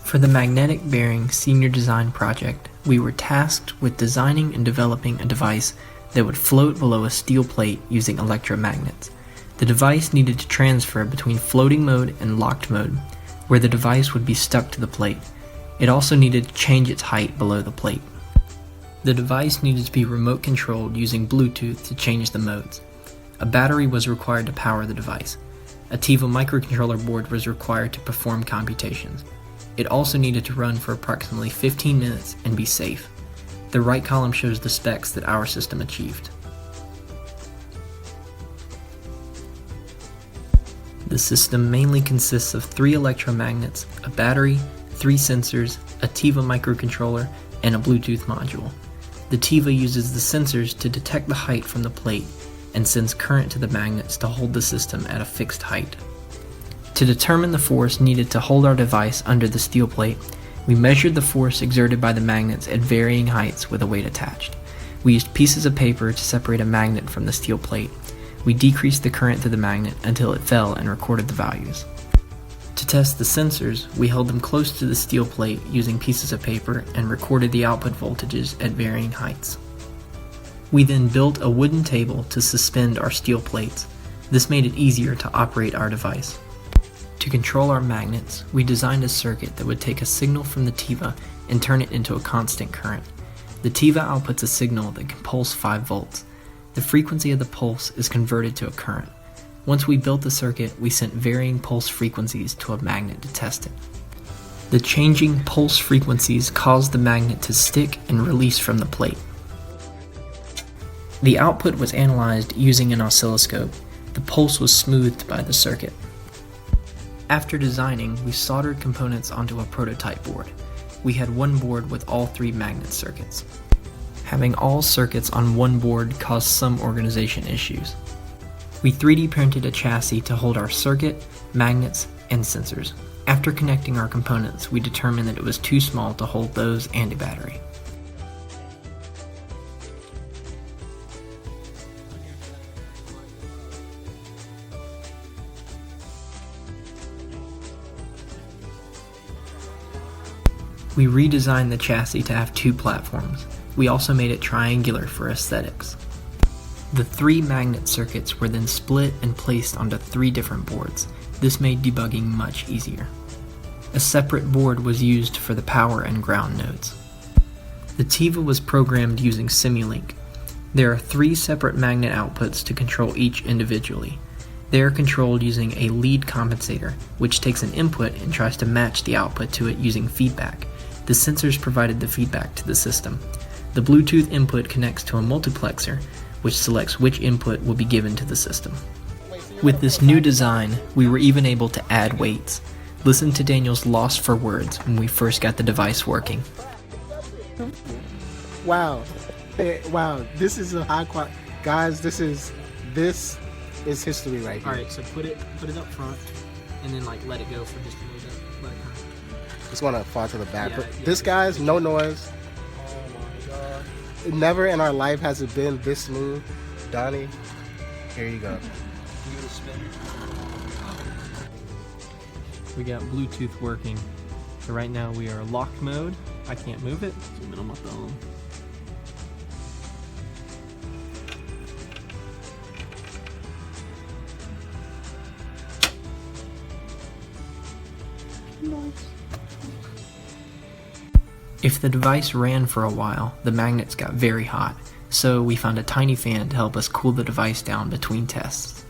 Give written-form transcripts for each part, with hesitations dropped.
For the magnetic bearing senior design project, we were tasked with designing and developing a device that would float below a steel plate using electromagnets. The device needed to transfer between floating mode and locked mode, where the device would be stuck to the plate. It also needed to change its height below the plate. The device needed to be remote controlled using Bluetooth to change the modes. A battery was required to power the device. A TEVA microcontroller board was required to perform computations. It also needed to run for approximately 15 minutes and be safe. The right column shows the specs that our system achieved. The system mainly consists of 3 electromagnets, a battery, 3 sensors, a TEVA microcontroller, and a Bluetooth module. The TEVA uses the sensors to detect the height from the plate and sends current to the magnets to hold the system at a fixed height. To determine the force needed to hold our device under the steel plate, we measured the force exerted by the magnets at varying heights with a weight attached. We used pieces of paper to separate a magnet from the steel plate. We decreased the current to the magnet until it fell and recorded the values. To test the sensors, we held them close to the steel plate using pieces of paper and recorded the output voltages at varying heights. We then built a wooden table to suspend our steel plates. This made it easier to operate our device. To control our magnets, we designed a circuit that would take a signal from the TEVA and turn it into a constant current. The TEVA outputs a signal that can pulse 5 volts. The frequency of the pulse is converted to a current. Once we built the circuit, we sent varying pulse frequencies to a magnet to test it. The changing pulse frequencies caused the magnet to stick and release from the plate. The output was analyzed using an oscilloscope. The pulse was smoothed by the circuit. After designing, we soldered components onto a prototype board. We had one board with all 3 magnet circuits. Having all circuits on one board caused some organization issues. We 3D printed a chassis to hold our circuit, magnets, and sensors. After connecting our components, we determined that it was too small to hold those and a battery. We redesigned the chassis to have 2 platforms. We also made it triangular for aesthetics. The 3 magnet circuits were then split and placed onto 3 different boards. This made debugging much easier. A separate board was used for the power and ground nodes. The TEVA was programmed using Simulink. There are 3 separate magnet outputs to control each individually. They are controlled using a lead compensator, which takes an input and tries to match the output to it using feedback. The sensors provided the feedback to the system. The Bluetooth input connects to a multiplexer, which selects which input will be given to the system. With this new design, we were even able to add weights. Listen to Daniel's loss for words when we first got the device working. Wow. Wow, this is a high quality. Guys, this is history right here. Alright, so put it up front and then let it go for just a little bit. Let it kind Just want to fall to the back. Yeah, But yeah. this, guys, no noise. Oh my god. Never in our life has it been this smooth. Donnie, here you go. Give it a spin. We got Bluetooth working. So right now we are locked mode. I can't move it. Zoom in on my phone. If the device ran for a while, the magnets got very hot, so we found a tiny fan to help us cool the device down between tests.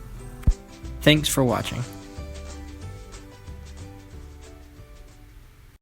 Thanks for watching.